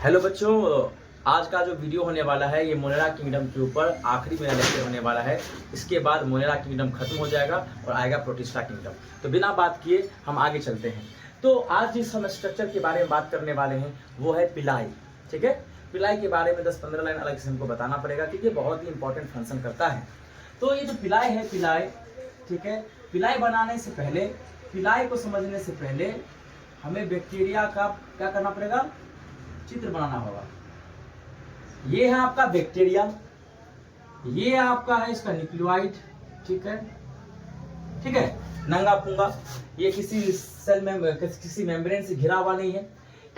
Hello बच्चों, आज का जो वीडियो होने वाला है ये मोनेरा किंगडम के ऊपर आखिरी मेरा लेक्चर होने वाला है। इसके बाद मोनेरा किंगडम खत्म हो जाएगा और आएगा प्रोटिस्टा किंगडम। तो बिना बात किए हम आगे चलते हैं। तो आज जिस हम स्ट्रक्चर के बारे में बात करने वाले हैं वो है पिलाई। ठीक है, पिलाई के बारे में 10-15 लाइन अलग से हमको बताना पड़ेगा क्योंकि ये बहुत ही इंपॉर्टेंट फंक्शन करता है। तो ये जो पिलाई है, पिलाई, ठीक है, पिलाई बनाने से पहले, पिलाई को समझने से पहले हमें बैक्टीरिया का क्या करना पड़ेगा, चित्र बनाना होगा। ये है आपका बैक्टीरिया, ये आपका है इसका न्यूक्लियोइड। ठीक है, ठीक है, नंगा पुंगा, ये किसी सेल में किसी मेम्ब्रेन से घिरा हुआ नहीं है।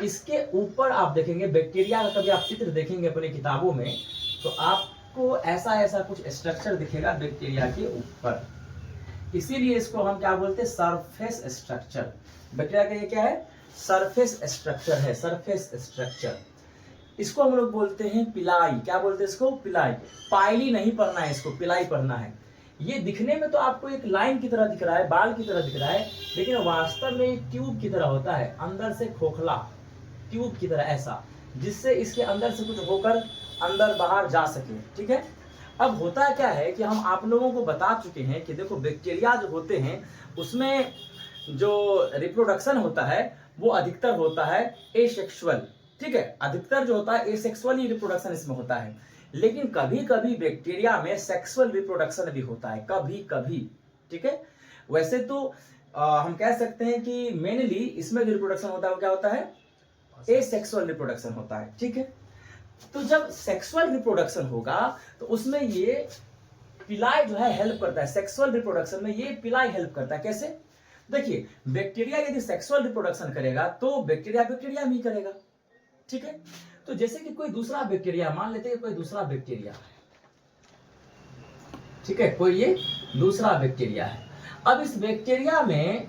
इसके ऊपर आप देखेंगे बैक्टीरिया का, कभी आप चित्र देखेंगे अपनी किताबों में तो आपको ऐसा ऐसा कुछ स्ट्रक्चर दिखेगा बैक्टीरिया के ऊपर। इसीलिए इसको हम क्या बोलते हैं, सरफेस स्ट्रक्चर। बैक्टीरिया का ये क्या है, सरफेस स्ट्रक्चर है, सरफेस स्ट्रक्चर। इसको हम लोग बोलते हैं पिलाई। क्या बोलते हैं इसको, पिलाई। पाइली नहीं पढ़ना है, इसको पिलाई पढ़ना है। ये दिखने में तो आपको एक लाइन की तरह दिख रहा है, बाल की तरह दिख रहा है, लेकिन वास्तव में एक ट्यूब की तरह होता है, अंदर से खोखला ट्यूब की तरह, ऐसा जिससे इसके अंदर से कुछ होकर अंदर बाहर जा सके। ठीक है, अब होता क्या है कि हम आप लोगों को बता चुके हैं कि देखो बैक्टीरिया जो होते हैं उसमें जो रिप्रोडक्शन होता है वो अधिकतर होता है एसेक्सुअल। ठीक है, अधिकतर जो होता है एसेक्सुअल ही रिप्रोडक्शन इसमें होता है, लेकिन कभी कभी बैक्टीरिया में सेक्सुअल रिप्रोडक्शन भी होता है, कभी कभी। ठीक है, वैसे तो हम कह सकते हैं कि मेनली इसमें जो रिप्रोडक्शन होता है वो क्या होता है, एसेक्सुअल रिप्रोडक्शन होता है। ठीक है, तो जब सेक्सुअल रिप्रोडक्शन होगा तो उसमें ये पिलाई जो है हेल्प करता है। सेक्सुअल रिप्रोडक्शन में ये पिलाई हेल्प करता है। कैसे, देखिए, बैक्टीरिया यदि सेक्सुअल रिप्रोडक्शन करेगा तो बैक्टीरिया बैक्टीरिया में ही करेगा। ठीक है, तो जैसे कि कोई दूसरा बैक्टीरिया, मान लेते हैं कोई दूसरा बैक्टीरिया, ठीक है, कोई ये दूसरा बैक्टीरिया है। अब इस बैक्टीरिया में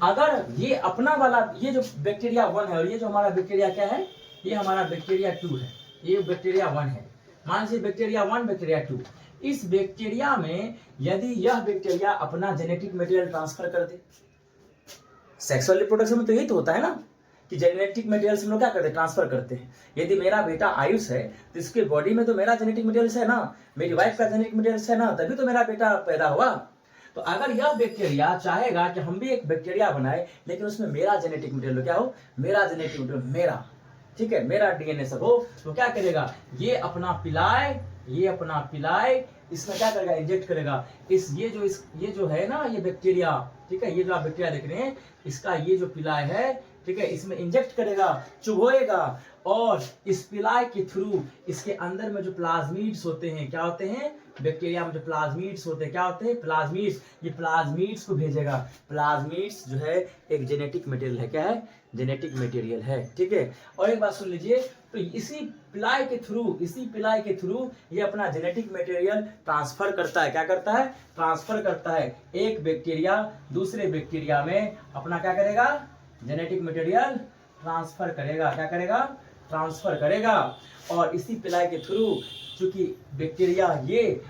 अगर ये अपना वाला, ये जो बैक्टीरिया 1 है और ये जो हमारा बैक्टीरिया क्या है, ये हमारा बैक्टीरिया 2 है, ये बैक्टीरिया 1 है, मान लीजिए बैक्टीरिया 1 बैक्टीरिया 2। इस बैक्टीरिया में यदि यह बैक्टीरिया अपना जेनेटिक मटेरियल ट्रांसफर कर दे, सेक्सुअल रिप्रोडक्शन में तो यही तो होता है ना कि जेनेटिक मटेरियल हम लोग क्या करते हैं, ट्रांसफर करते हैं। यदि मेरा बेटा आयुष है तो इसके बॉडी में तो मेरा जेनेटिक मटेरियल है ना, मेरी वाइफ का जेनेटिक मटेरियल है ना, तभी तो मेरा बेटा पैदा हुआ। तो अगर यह बैक्टीरिया चाहेगा कि हम भी एक बैक्टीरिया बनाए लेकिन उसमें मेरा जेनेटिक मटेरियल क्या हो, मेरा जेनेटिक मटेरियल मेरा, ठीक है, मेरा डीएनए सब हो, तो क्या करेगा, ये अपना पिलाई, ये अपना पिलाई इसमें क्या करेगा, इंजेक्ट करेगा। ये जो है ना, ये बैक्टीरिया, ठीक है, ये जो आप बैक्टीरिया देख रहे हैं इसका ये जो पिलाई है, ठीक है, इसमें इंजेक्ट करेगा, चुभोएगा, और इस पिलाई के थ्रू इसके अंदर में जो प्लाज्मिड्स होते हैं, क्या होते हैं, बैक्टीरिया में जो प्लाज्मिड्स होते हैं, क्या होते हैं, प्लाज्मिड्स, ये प्लाज्मिड्स को भेजेगा। प्लाज्मिड्स जो है एक जेनेटिक मटेरियल है, क्या है, जेनेटिक मटेरियल है। ठीक है, और एक बात सुन लीजिए, तो इसी पिलाई के थ्रू ये अपना जेनेटिक मटेरियल ट्रांसफर करता है। क्या करता है, ट्रांसफर करता है। एक बैक्टीरिया दूसरे बैक्टीरिया में अपना क्या करेगा, जेनेटिक मटेरियल ट्रांसफर करेगा। क्या करेगा, ट्रांसफर करेगा। और इसी पिलाई के थ्रू चूंकि बैक्टीरिया ये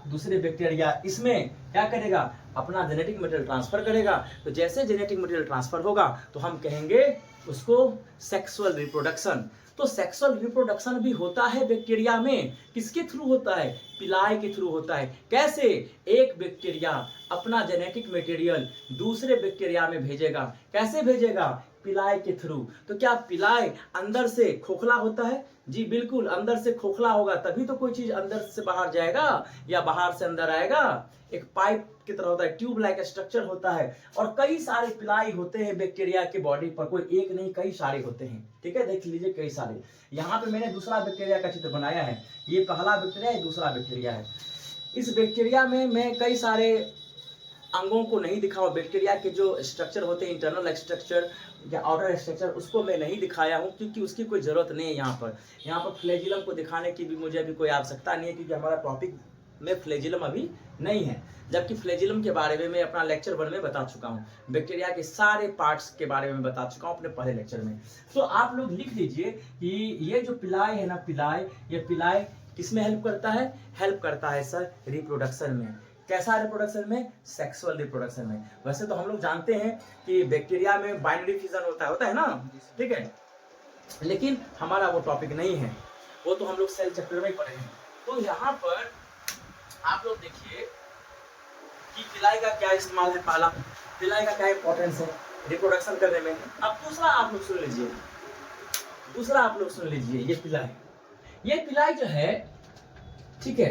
दूसरे बैक्टीरिया इसमें क्या करेगा, अपना जेनेटिक मटेरियल ट्रांसफर करेगा। तो जैसे जेनेटिक मटेरियल ट्रांसफर होगा तो हम कहेंगे उसको सेक्सुअल रिप्रोडक्शन। तो सेक्सुअल रिप्रोडक्शन भी होता है बैक्टीरिया में, किसके थ्रू होता है, पिलाई के थ्रू होता है। कैसे, एक बैक्टीरिया अपना जेनेटिक मटेरियल दूसरे बैक्टीरिया में भेजेगा। कैसे भेजेगा, पिलाई के थ्रू। तो क्या पिलाई अंदर से खोखला होता है, जी बिल्कुल, अंदर से खोखला होगा तभी तो कोई चीज अंदर से बाहर जाएगा या बाहर से अंदर आएगा। एक पाइप की तरह होता है, ट्यूब लाइक स्ट्रक्चर होता है, और कई सारे पिलाई होते हैं बैक्टीरिया के बॉडी पर, कोई एक नहीं कई सारे होते हैं। ठीक है, देख लीजिए कई सारे। यहाँ पे मैंने दूसरा बैक्टीरिया का चित्र बनाया है, ये पहला बैक्टीरिया है, दूसरा बैक्टीरिया है। इस बैक्टीरिया में मैं कई सारे अंगों को नहीं दिखाऊं, बैक्टीरिया के जो स्ट्रक्चर होते हैं, इंटरनल स्ट्रक्चर या आउटर स्ट्रक्चर, उसको मैं नहीं दिखाया हूं क्योंकि उसकी कोई जरूरत नहीं है। यहाँ पर फ्लैजिलम को दिखाने की भी मुझे अभी कोई आवश्यकता नहीं है क्योंकि हमारा टॉपिक में फ्लैजिलम अभी नहीं है, जबकि फ्लैजिलम के बारे में मैं अपना लेक्चर 1 में बता चुका हूँ, बैक्टीरिया के सारे पार्ट्स के बारे में बता चुका हूँ अपने पहले लेक्चर में। तो आप लोग लिख लीजिए कि ये जो पिलाई है ना, पिलाई, ये पिलाई किसमें हेल्प करता है, हेल्प करता है सर रिप्रोडक्शन में। कैसा रिप्रोडक्शन में, सेक्सुअल रिप्रोडक्शन में। वैसे तो हम लोग जानते हैं कि बैक्टीरिया में बाइनरी फिजन होता है ना, ठीक है, लेकिन हमारा वो टॉपिक नहीं है, वो तो हम लोग सेल चैप्टर में ही पढ़े हैं। तो यहाँ पर आप लोग देखिए कि पिलाई का क्या इस्तेमाल है, पहला पिलाई का क्या इंपॉर्टेंस है रिप्रोडक्शन करने में। अब दूसरा आप लोग सुन लीजिए, दूसरा आप लोग सुन लीजिए, ये पिलाई जो है, ठीक है,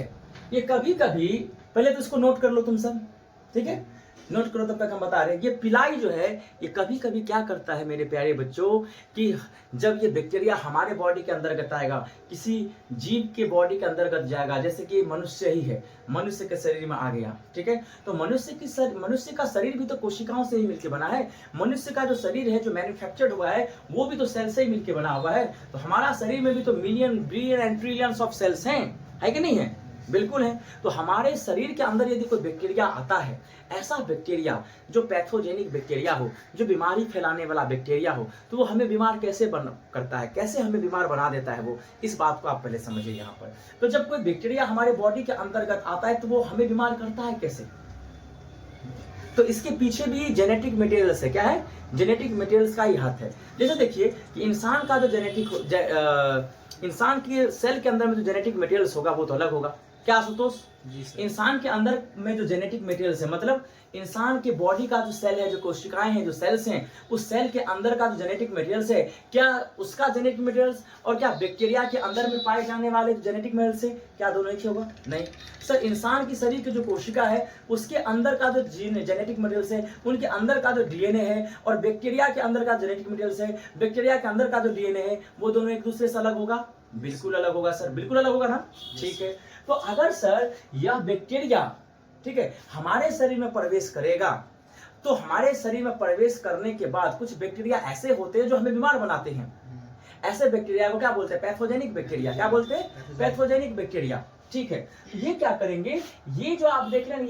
ये कभी कभी, पहले तो इसको नोट कर लो तुम सब, ठीक है, नोट करो तब तक हम बता रहे हैं। ये पिलाई जो है ये कभी कभी क्या करता है मेरे प्यारे बच्चों कि जब ये बैक्टीरिया हमारे बॉडी के अंतर्गत आएगा, किसी जीव के बॉडी के अंतर्गत जाएगा, जैसे कि मनुष्य ही है, मनुष्य के शरीर में आ गया, ठीक है, तो मनुष्य का शरीर भी तो कोशिकाओं से ही मिलकर बना है। मनुष्य का जो शरीर है, जो मैन्युफैक्चर्ड हुआ है, वो भी तो सेल से ही मिलकर बना हुआ है। तो हमारा शरीर में भी तो million billion and trillions of cells हैं, है कि नहीं है? बिल्कुल है। तो हमारे शरीर के अंदर यदि कोई बैक्टीरिया आता है, ऐसा बैक्टीरिया जो पैथोजेनिक बैक्टीरिया हो, जो बीमारी फैलाने वाला बैक्टीरिया हो, तो वो हमें बीमार कैसे करता है, कैसे हमें बीमार बना देता है वो, इस बात को आप पहले समझिए यहाँ पर। तो जब कोई बैक्टीरिया हमारे बॉडी के अंतर्गत आता है तो वो हमें बीमार करता है कैसे? तो इसके पीछे भी जेनेटिक मटेरियल्स है। क्या है? जेनेटिक मटेरियल्स का ही हाथ है। जैसे देखिए कि इंसान का जो इंसान के सेल के अंदर में जो जेनेटिक मटेरियल्स होगा वो तो अलग होगा। क्या आशुतोष? इंसान के अंदर में जो जेनेटिक मटेरियल्स है, मतलब इंसान के बॉडी का जो सेल है, जो कोशिकाएं हैं, जो सेल्स हैं, उस सेल के अंदर का जो जेनेटिक मटेरियल्स है, क्या उसका जेनेटिक मटेरियल्स और क्या बैक्टीरिया के अंदर में पाए जाने वाले जेनेटिक मटेरियल्स है, क्या दोनों एक ही होगा? नहीं सर, इंसान की शरीर की जो कोशिका है उसके अंदर का जो जेनेटिक मटेरियल्स है, उनके अंदर का जो डीएनए है, और बैक्टीरिया के अंदर का जेनेटिक मटेरियल्स है, बैक्टीरिया के अंदर का जो डीएनए है, वो दोनों एक दूसरे से अलग होगा? बिल्कुल अलग होगा सर, बिल्कुल अलग होगा ना। ठीक है, तो अगर सर यह बैक्टीरिया, ठीक है, हमारे शरीर में प्रवेश करेगा, तो हमारे शरीर में प्रवेश करने के बाद कुछ बैक्टीरिया ऐसे होते हैं जो हमें बीमार बनाते हैं। ऐसे बैक्टीरिया को क्या बोलते हैं? Pathogenic bacteria. क्या बोलते हैं? Pathogenic bacteria. ठीक है, ये क्या करेंगे, ये जो आप देख रहे हैं,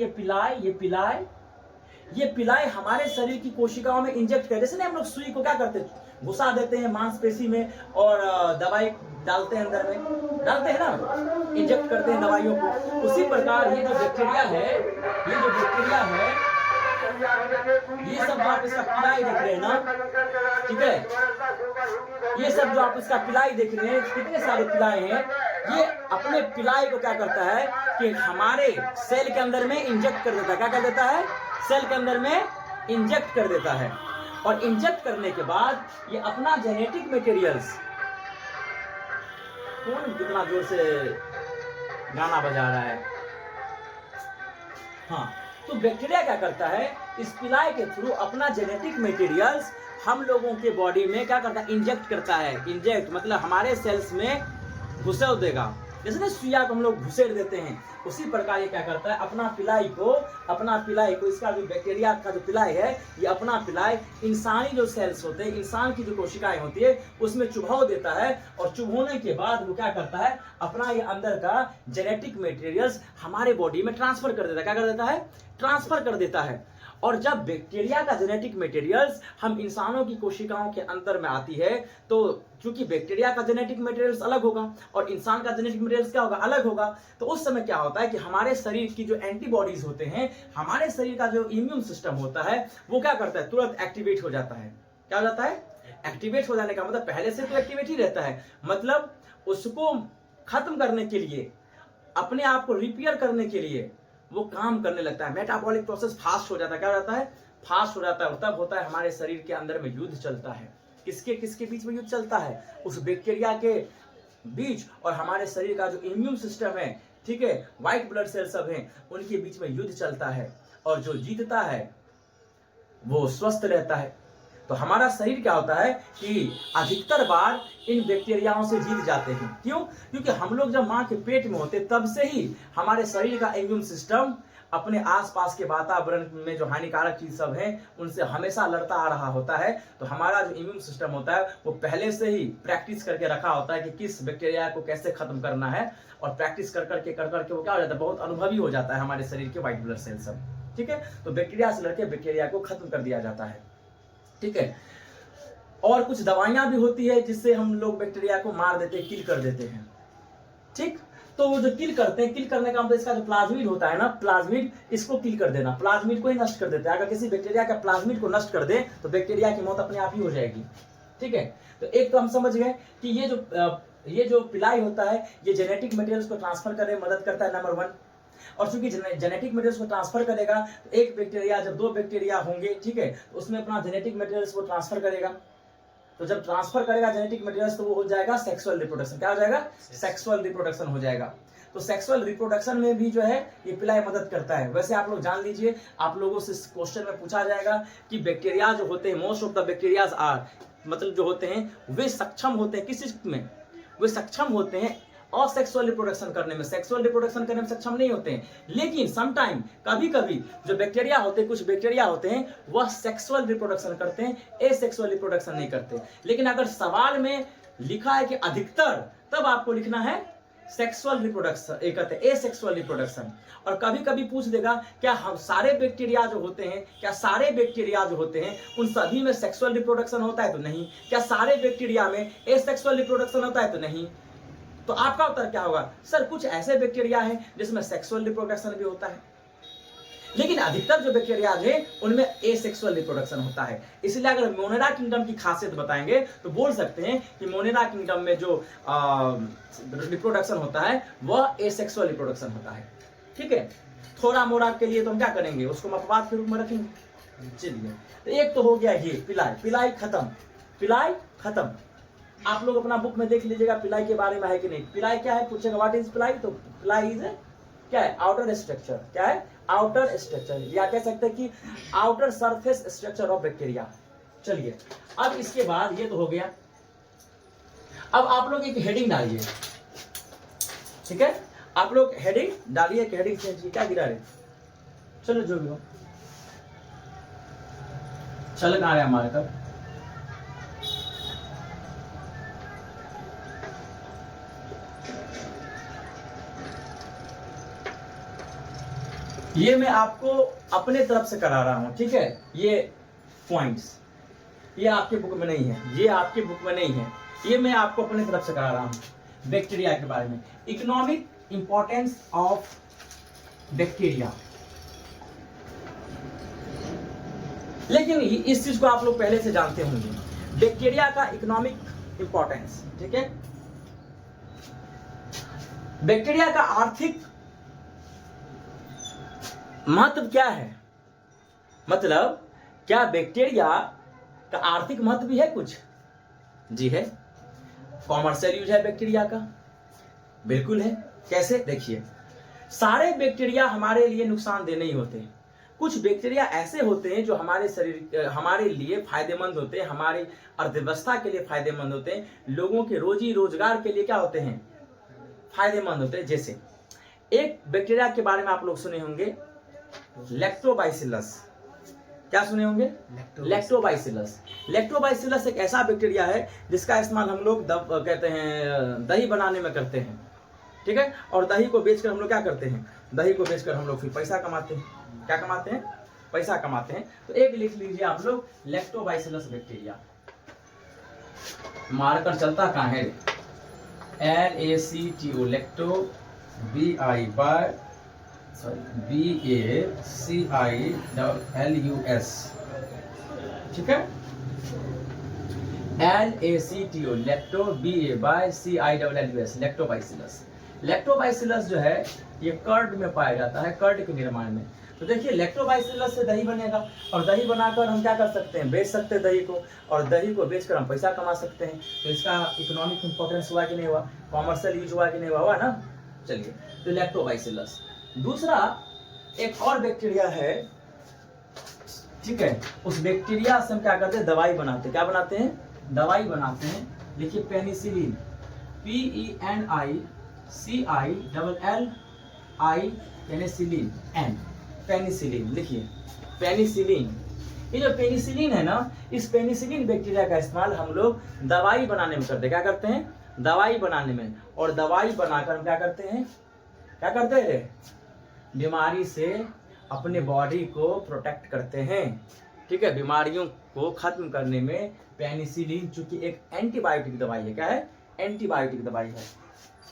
ये पिलाई हमारे शरीर की कोशिकाओं में इंजेक्ट कर, जैसे ना हम लोग सुई को क्या करते हैं, घुसा देते हैं मांसपेशी में और दवाई डालते हैं अंदर में, डालते हैं ना, इंजेक्ट करते हैं दवाइयों को। उसी प्रकार ये जो बैक्टीरिया है, ये सब जो आप इसका पिलाई देख रहे हैं ना, ठीक है, ये सब जो आप इसका पिलाई देख रहे हैं, कितने सारे पिलाई हैं, ये अपने पिलाई को क्या करता है कि हमारे सेल के अंदर में इंजेक्ट कर देता है। क्या कर देता है? सेल के अंदर में इंजेक्ट कर देता है, और इंजेक्ट करने के बाद ये अपना जेनेटिक मटेरियल्स, कौन कितना जोर से गाना बजा रहा है, हाँ, तो बैक्टीरिया क्या करता है, इस पिलाई के थ्रू अपना जेनेटिक मटेरियल्स हम लोगों के बॉडी में क्या करता है, इंजेक्ट करता है। इंजेक्ट मतलब हमारे सेल्स में घुसेड़ देगा, जैसे ना सुइया को हम लोग घुसेड़ देते हैं, उसी प्रकार ये क्या करता है, अपना पिलाई को इसका जो बैक्टीरिया का जो पिलाई है, ये अपना पिलाई इंसानी जो सेल्स होते हैं, इंसान की जो कोशिकाएं होती है, उसमें चुभा देता है, और चुभोने के बाद वो क्या करता है, अपना ये अंदर का जेनेटिक मटेरियल्स हमारे बॉडी में ट्रांसफर कर देता है। क्या कर देता है? ट्रांसफर कर देता है। और जब बैक्टीरिया का जेनेटिक मटेरियल्स हम इंसानों की कोशिकाओं के अंदर में आती है, तो क्योंकि बैक्टीरिया का जेनेटिक मटेरियल्स अलग होगा और इंसान का जेनेटिक मटेरियल्स क्या होगा, अलग होगा, तो उस समय क्या होता है कि हमारे शरीर की जो एंटीबॉडीज होते हैं, हमारे शरीर का जो इम्यून सिस्टम होता है, वो क्या करता है, तुरंत एक्टिवेट हो जाता है। क्या हो जाता है? एक्टिवेट हो जाने का मतलब पहले से तो एक्टिवेट ही रहता है, मतलब उसको खत्म करने के लिए, अपने आप को रिपेयर करने के लिए वो काम करने लगता है। मेटाबॉलिक प्रोसेस फास्ट हो जाता है। क्या हो जाता है? फास्ट हो जाता है। और तब होता है हमारे शरीर के अंदर में युद्ध चलता है। किसके किसके बीच में युद्ध चलता है? उस बैक्टीरिया के बीच और हमारे शरीर का जो इम्यून सिस्टम है, ठीक है, व्हाइट ब्लड सेल सब हैं, उनके बीच में युद्ध चलता है, और जो जीतता है वो स्वस्थ रहता है। तो हमारा शरीर क्या होता है कि अधिकतर बार इन बैक्टीरियाओं से जीत जाते हैं। क्यों? क्योंकि हम लोग जब माँ के पेट में होते तब से ही हमारे शरीर का इम्यून सिस्टम अपने आसपास के वातावरण में जो हानिकारक चीज सब है उनसे हमेशा लड़ता आ रहा होता है। तो हमारा जो इम्यून सिस्टम होता है वो पहले से ही प्रैक्टिस करके रखा होता है कि किस बैक्टीरिया को कैसे खत्म करना है, और प्रैक्टिस कर करके वो क्या हो जाता है, बहुत अनुभवी हो जाता है हमारे शरीर के व्हाइट ब्लड सेल सब। ठीक है, तो बैक्टीरिया से लड़के बैक्टीरिया को खत्म कर दिया जाता है। ठीक है, और कुछ दवाइयां भी होती है जिससे हम लोग बैक्टीरिया को मार देते हैं, किल कर देते हैं। ठीक, तो वो जो किल करते हैं, किल करने का मतलब इसका जो प्लाज्मिड होता है ना, प्लाज्मिड, इसको किल कर देना, प्लाज्मिड को ही नष्ट कर देते हैं। अगर किसी बैक्टीरिया का प्लाज्मिड को नष्ट कर दे तो बैक्टीरिया की मौत अपने आप ही हो जाएगी। ठीक है। तो एक तो हम समझ गए कि ये जो पिलाई होता है ये जेनेटिक मटेरियल्स को ट्रांसफर करने में मदद करता है, नंबर 1। और चूंकि जेनेटिक मटेरियल्स को ट्रांसफर करेगा तो एक बैक्टीरिया जब 2 बैक्टीरिया होंगे, ठीक है, तो उसमें अपना जेनेटिक मटेरियल्स को ट्रांसफर करेगा। तो जब ट्रांसफर करेगा जेनेटिक मटेरियल्स तो वो हो जाएगा सेक्सुअल रिप्रोडक्शन। क्या हो जाएगा? सेक्सुअल रिप्रोडक्शन हो जाएगा। तो सेक्सुअल रिप्रोडक्शन में भी जो है ये पिलाई मदद करता है। वैसे आप लोग जान लीजिए, आप लोगों से इस क्वेश्चन में पूछा जाएगा कि बैक्टीरिया जो होते हैं, most of the bacterias are, मतलब जो होते हैं वे सक्षम होते हैं किस चीज में? वे सक्षम होते हैं असेक्सुअल रिप्रोडक्शन करने में, सेक्सुअल रिप्रोडक्शन करने में सक्षम नहीं होते हैं। लेकिन समटाइम, कभी कभी जो बैक्टीरिया होते हैं, कुछ बैक्टीरिया होते हैं वह सेक्सुअल रिप्रोडक्शन करते हैं, एसेक्सुअल रिप्रोडक्शन नहीं करते। लेकिन अगर सवाल में लिखा है कि अधिकतर, तब आपको लिखना है सेक्सुअल रिप्रोडक्शन, एक कहते हैं एसेक्सुअल रिप्रोडक्शन। और कभी कभी पूछ देगा क्या हम सारे बैक्टीरिया जो होते हैं, क्या सारे बैक्टीरिया जो होते हैं उन सभी में सेक्सुअल रिप्रोडक्शन होता है? तो नहीं। क्या सारे बैक्टीरिया में एसेक्सुअल रिप्रोडक्शन होता है? तो नहीं। तो आपका उत्तर क्या होगा? सर कुछ ऐसे बैक्टीरिया हैं जिसमें सेक्सुअल रिप्रोडक्शन भी होता है, लेकिन अधिकतर जो बैक्टीरिया है उनमें एसेक्सुअल रिप्रोडक्शन होता है। इसलिए अगर मोनेरा किंगडम की खासियत बताएंगे तो बोल सकते हैं कि मोनेरा किंगडम में जो रिप्रोडक्शन होता है वह एसेक्सुअल रिप्रोडक्शन होता है। ठीक है, थोड़ा मोड़ा के लिए तो हम क्या करेंगे, उसको अपवाद के रूप में रखेंगे। चलिए, तो एक तो हो गया ये पिलाई, पिलाई खत्म, पिलाई खत्म। आप लोग अपना बुक में देख लीजिएगा पिलाई के बारे में है कि नहीं। पिलाई क्या है पूछेगा, व्हाट इज पिलाई? तो पिलाई इज क्या है? Outer structure. क्या है? आउटर स्ट्रक्चर, या कह सकते हैं कि outer surface structure of bacteria. चलिए, अब इसके बाद ये तो हो गया। अब आप लोग एक हेडिंग डालिए, ठीक है, आप लोग हेडिंग डालिए। हेडिंग चेंज, क्या गिरा रहे? चलो जो भी हो, चल कहाँ रहे हमारे तब। ये मैं आपको अपने तरफ से करा रहा हूं, ठीक है। ये पॉइंट्स ये आपके बुक में नहीं है, ये आपके बुक में नहीं है, ये मैं आपको अपने तरफ से करा रहा हूं बैक्टीरिया के बारे में। Economic importance of bacteria. लेकिन इस चीज को आप लोग पहले से जानते होंगे, बैक्टीरिया का इकोनॉमिक इंपॉर्टेंस, ठीक है। बैक्टीरिया का आर्थिक महत्व क्या है? मतलब क्या बैक्टीरिया का आर्थिक महत्व भी है कुछ? जी है। कॉमर्शियल यूज है बैक्टीरिया का? बिल्कुल है। कैसे? देखिए, सारे बैक्टीरिया हमारे लिए नुकसानदेह नहीं होते। कुछ बैक्टीरिया ऐसे होते हैं जो हमारे शरीर, हमारे लिए फायदेमंद होते हैं, हमारी अर्थव्यवस्था के लिए फायदेमंद होते हैं, लोगों के रोजी रोजगार के लिए क्या होते हैं? फायदेमंद होते हैं। जैसे एक बैक्टीरिया के बारे में आप लोग सुने होंगे, लैक्टोबाइसिलस। क्या सुने होंगे? लैक्टोबाइसिलस। लैक्टोबाइसिलस एक ऐसा बैक्टीरिया है जिसका इस्तेमाल हम लोग कहते हैं दही बनाने में करते हैं, ठीक है। और दही को बेचकर हम लोग क्या करते हैं? दही को बेचकर हम लोग फिर पैसा कमाते हैं। क्या कमाते हैं? पैसा कमाते हैं। तो एक लिख लीजिए आप लोग, लैक्टोबाइसिलस बैक्टीरिया। मार्कर चलता कहाँ है? LACTO, लैक्टो, BACILUS, ठीक है। LACTO, lacto, BACILLUS, लैक्टोबाइसिलस। लैक्टोबाइसिलस जो है ये कर्ड में पाया जाता है, कर्ड के निर्माण में। तो देखिए, लैक्टोबाइसिलस से दही बनेगा, और दही बनाकर हम क्या कर सकते हैं? बेच सकते हैं दही को, और दही को बेचकर हम पैसा कमा सकते हैं। तो इसका इकोनॉमिक इंपॉर्टेंस हुआ कि नहीं हुआ? कॉमर्शियल यूज हुआ कि नहीं हुआ ना? चलिए, तो लैक्टोबाइसिलस। दूसरा एक और बैक्टीरिया है, ठीक है। उस बैक्टीरिया से हम क्या करते हैं? दवाई बनाते हैं। क्या बनाते हैं? दवाई बनाते हैं। देखिए, penicillin, PENICILLI, penicillin, N, penicillin. लिखिए, पेनिसिलिन। ये जो पेनिसिलिन है ना, इस पेनिसिलिन बैक्टीरिया का इस्तेमाल हम लोग दवाई बनाने में करते हैं। क्या करते हैं? दवाई बनाने में। और दवाई बनाकर हम क्या करते हैं? क्या करते हैं? बीमारी से अपने बॉडी को प्रोटेक्ट करते हैं, ठीक है। बीमारियों को खत्म करने में पेनिसिलिन चूंकि एक एंटीबायोटिक दवाई है। क्या है? एंटीबायोटिक दवाई है।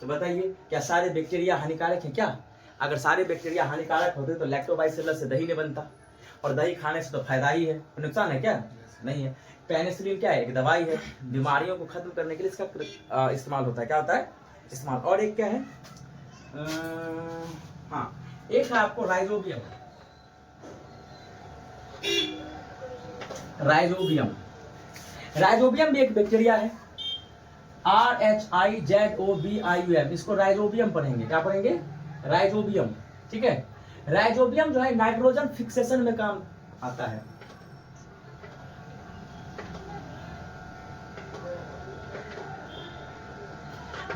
तो बताइए, क्या सारे बैक्टीरिया हानिकारक हैं? क्या अगर सारे बैक्टीरिया हानिकारक होते तो लैक्टोबाइसिलस से दही नहीं बनता, और दही खाने से तो फायदा ही है, नुकसान है क्या? नहीं है। पेनिसिलिन क्या है, एक दवाई है, बीमारियों को खत्म करने के लिए इसका इस्तेमाल होता है। क्या होता है? इस्तेमाल। और एक क्या है, हाँ एक है आपको राइजोबियम। राइजोबियम, राइजोबियम भी एक बैक्टीरिया है, RHIZOBIUM, इसको राइजोबियम पढ़ेंगे। क्या पढ़ेंगे? राइजोबियम। ठीक है, राइजोबियम जो है नाइट्रोजन फिक्सेशन में काम आता है।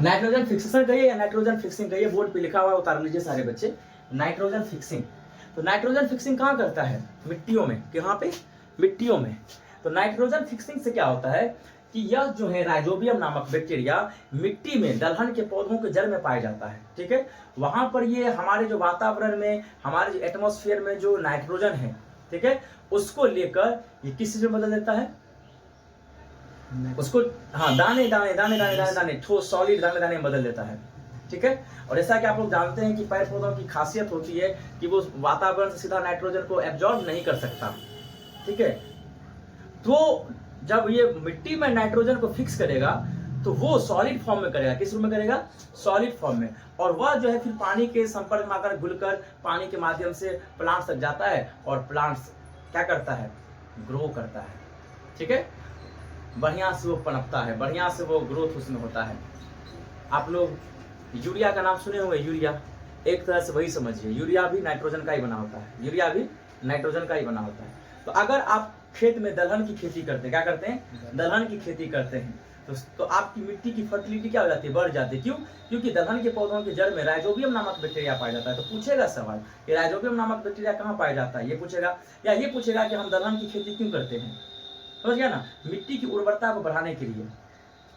नाइट्रोजन फिक्सेशन कहिए या नाइट्रोजन फिक्सिंग कहिए, बोर्ड पे लिखा हुआ है, उतार लीजिए सारे बच्चे। नाइट्रोजन फिक्सिंग, तो नाइट्रोजन फिक्सिंग कहाँ करता है? मिट्टियों में। कहाँ पे? मिट्टियों में। तो नाइट्रोजन फिक्सिंग से क्या होता है कि यह जो है राइजोबियम नामक बैक्टीरिया मिट्टी में दलहन के पौधों के जड़ में पाया जाता है। ठीक है, वहां पर ये हमारे जो वातावरण में, हमारे जो एटमॉस्फेयर में जो नाइट्रोजन है, ठीक है, उसको लेकर ये किस चीज में बदल देता है? उसको हाँ दाने दाने दाने दाने दाने दाने ठोस सॉलिड दाने दाने में बदल देता है। ठीक है, और ऐसा कि आप लोग जानते हैं कि पेड़ पौधों की खासियत होती है कि वो वातावरण से सीधा नाइट्रोजन को एब्जॉर्ब नहीं कर सकता। ठीक है, तो जब ये मिट्टी में नाइट्रोजन को फिक्स करेगा तो वो सॉलिड फॉर्म में करेगा। किस रूप में करेगा? सॉलिड फॉर्म में। और वह जो है फिर पानी के संपर्क में आकर घुलकर पानी के माध्यम से प्लांट्स तक जाता है, और प्लांट्स क्या करता है? ग्रो करता है। ठीक है, बढ़िया से वो पनपता है, बढ़िया से वो ग्रोथ उसमें होता है। आप लोग यूरिया का नाम सुने होंगे, यूरिया एक तरह से वही समझिए, यूरिया भी नाइट्रोजन का ही बना होता है, यूरिया भी नाइट्रोजन का ही बना होता है। तो अगर आप खेत में दलहन की खेती करते हैं, क्या करते हैं? दलहन की खेती करते हैं, तो आपकी मिट्टी की फर्टिलिटी क्या हो जाती है? बढ़ जाती है। क्यों? क्योंकि दलहन के पौधों के जड़ में राइजोबियम नामक बैक्टीरिया पाया जाता है। तो पूछेगा सवाल कि राइजोबियम नामक बैक्टीरिया कहाँ पाया जाता है, ये पूछेगा। या ये पूछेगा कि हम दलहन की खेती क्यों करते हैं? समझ गया ना? मिट्टी की उर्वरता को बढ़ाने के लिए,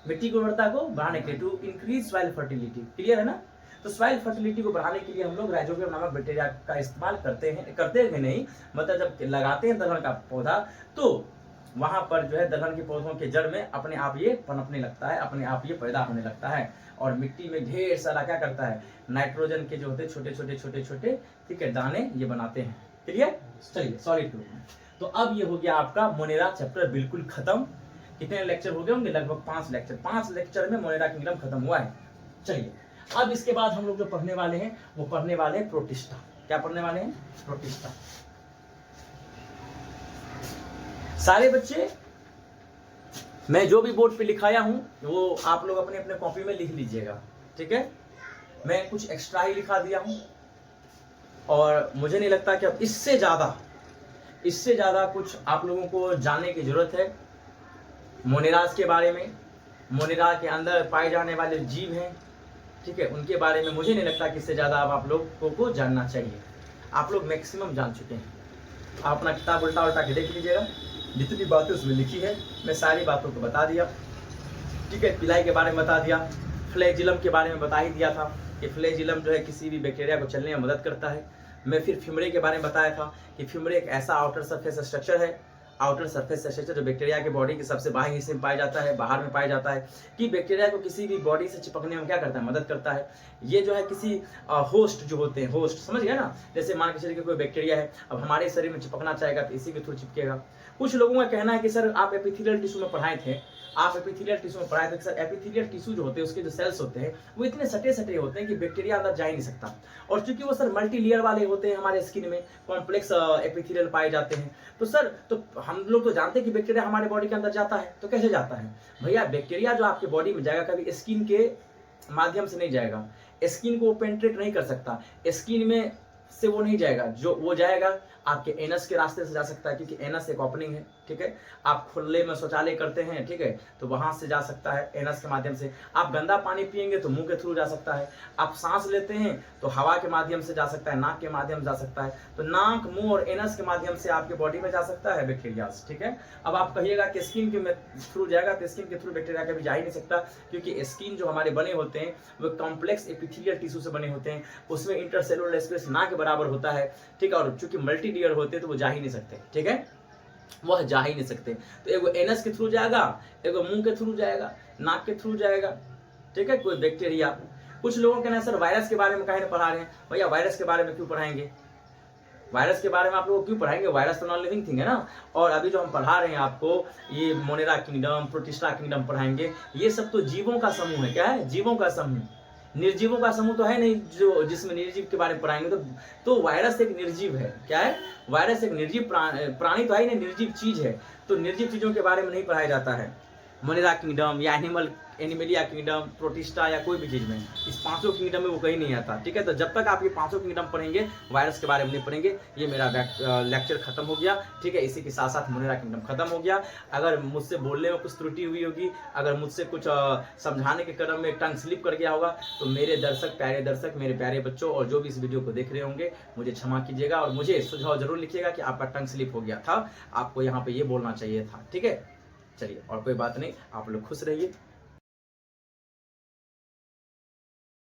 मिट्टी की उर्वरता को बढ़ाने के लिए, to increase soil fertility. Clear है ना? तो सॉइल फर्टिलिटी को बढ़ाने के लिए हम लोग राइजोबियम नामक बैक्टीरिया का इस्तेमाल करते हैं। करते हैं नहीं, मतलब जब लगाते हैं दलहन का पौधा तो वहां पर जो है दलहन के पौधों के जड़ में अपने आप ये पनपने लगता है, अपने आप ये पैदा होने लगता है, और मिट्टी में ढेर सारा क्या करता है? नाइट्रोजन के जो होते हैं छोटे छोटे छोटे छोटे, ठीक है, दाने ये बनाते हैं। क्लियर? चलिए सॉलिड ग्रुप में। तो अब ये हो गया आपका मोनेरा चैप्टर बिल्कुल खत्म। कितने लेक्चर हो गए होंगे? लगभग 5 लेक्चर। 5 लेक्चर में मोनेरा किंगडम खत्म हुआ है। चलिए अब इसके बाद हम लोग जो पढ़ने वाले हैं वो पढ़ने वाले हैं प्रोटिस्टा। क्या पढ़ने वाले हैं? प्रोटिस्टा। सारे बच्चे मैं जो भी बोर्ड पे लिखाया हूं वो आप लोग अपने अपने कॉपी में लिख लीजिएगा। ठीक है, मैं कुछ एक्स्ट्रा ही लिखा दिया हूं, और मुझे नहीं लगता कि अब इससे ज्यादा कुछ आप लोगों को जानने की जरूरत है मोनेराज के बारे में। मोनेरा के अंदर पाए जाने वाले जीव हैं, ठीक है, उनके बारे में मुझे नहीं लगता कि इससे ज्यादा अब आप लोगों को जानना चाहिए। आप लोग मैक्सिमम जान चुके हैं। आप अपना किताब उल्टा उल्टा के देख लीजिएगा, जितनी बातें उसमें लिखी है मैं सारी बातों को बता दिया। ठीक है, पिलाई के बारे में बता दिया, फ्लैजिलम के बारे में बता ही दिया था कि फ्लैजिलम जो है किसी भी बैक्टीरिया को चलने में मदद करता है। मैं फिर फिमरे के बारे में बताया था कि फिमरे एक ऐसा आउटर सरफेस स्ट्रक्चर है, आउटर सरफेस स्ट्रक्चर जो बैक्टीरिया के बॉडी के सबसे बाहरी हिस्से में पाया जाता है, बाहर में पाया जाता है, कि बैक्टीरिया को किसी भी बॉडी से चिपकने में क्या करता है? मदद करता है। ये जो है किसी होस्ट जो होते हैं, होस्ट समझ गया ना? जैसे मान के चलिए कोई बैक्टीरिया है, अब हमारे शरीर में चिपकना चाहेगा तो इसी के थ्रू चिपकेगा। कुछ लोगों का कहना है कि सर आप एपिथेलियल टिश्यू में पढ़ाए थे, आप एपिथेलियल टिश्यू में पढ़ाए थे कि सर एपिथेलियल टिश्यू जो होते हैं उसके जो सेल्स होते हैं वो इतने सटे सटे होते हैं कि बैक्टीरिया अंदर जा ही नहीं सकता। और चूंकि वो सर मल्टी लेयर वाले होते हैं, हमारे स्किन में कॉम्प्लेक्स एपिथेलियल पाए जाते हैं, तो सर तो हम लोग तो जानते हैं कि बैक्टीरिया हमारे बॉडी के अंदर जाता है। तो कैसे जाता है भैया? बैक्टीरिया जो आपके बॉडी में जाएगा कभी स्किन के माध्यम से नहीं जाएगा, स्किन को पेनिट्रेट नहीं कर सकता, स्किन में से वो नहीं जाएगा, जो वो जाएगा आपके एनस के रास्ते से जा सकता है, क्योंकि एनस एक ओपनिंग है। ठीक है, आप खुले में शौचालय करते हैं, ठीक है, तो वहां से जा सकता है एनस के माध्यम से। आप गंदा पानी पिएंगे तो मुंह के थ्रू जा सकता है। आप सांस लेते हैं तो हवा के माध्यम से जा सकता है, नाक के माध्यम से जा सकता है। तो नाक, मुंह और एनस के माध्यम से आपके बॉडी में जा सकता है बैक्टीरिया। ठीक है, अब आप कहिएगा कि स्किन के थ्रू जाएगा, तो स्किन के थ्रू बैक्टीरिया कभी जा ही नहीं सकता, क्योंकि स्किन जो हमारे बने होते हैं वो कॉम्प्लेक्स एपिथेलियल टिश्यू से बने होते हैं, उसमें इंटरसेलुलर स्पेस ना के बराबर होता है। ठीक है, और चूंकि मल्टी लेयर होते हैं तो वो जा ही नहीं सकते। ठीक है, वह जा ही नहीं सकते। तो एगो एनस के थ्रू जाएगा, एगो मुंह के थ्रू जाएगा, नाक के थ्रू जाएगा। ठीक है, कोई बैक्टीरिया। कुछ लोगों के ना सर वायरस के बारे में काहे नहीं पढ़ा रहे हैं? भैया वायरस के बारे में क्यों पढ़ाएंगे? वायरस के बारे में आप लोग क्यों पढ़ाएंगे, वायरस तो नॉन लिविंग थिंग है ना। और अभी जो हम पढ़ा रहे हैं आपको, ये मोनेरा किंगडम, प्रोटिस्टा किंगडम पढ़ाएंगे, ये सब तो जीवों का समूह है। क्या है? जीवों का समूह। निर्जीवों का समूह तो है नहीं जो जिसमें निर्जीव के बारे में पढ़ाएंगे। तो वायरस एक निर्जीव है। क्या है? वायरस एक निर्जीव प्राणी तो है ही नहीं, निर्जीव चीज है। तो निर्जीव चीजों के बारे में नहीं पढ़ाया जाता है मोनेरा किंगडम या एनिमलिया किंगडम, प्रोटिस्टा या कोई भी चीज में। इस पांचों किंगडम में वो कहीं नहीं आता। ठीक है, तो जब तक आप ये पांचों किंगडम पढ़ेंगे, वायरस के बारे में नहीं पढ़ेंगे। ये मेरा लेक्चर खत्म हो गया। ठीक है, इसी के साथ साथ मोनेरा किंगडम खत्म हो गया। अगर मुझसे बोलने में कुछ त्रुटि हुई होगी, अगर मुझसे कुछ समझाने के क्रम में टंग स्लिप कर गया होगा, तो मेरे प्यारे दर्शक, मेरे प्यारे बच्चों और जो भी इस वीडियो को देख रहे होंगे, मुझे क्षमा कीजिएगा और मुझे सुझाव जरूर लिखिएगा कि आपका टंग स्लिप हो गया था, आपको यहाँ पे ये बोलना चाहिए था। ठीक है, चलिए, और कोई बात नहीं, आप लोग खुश रहिए।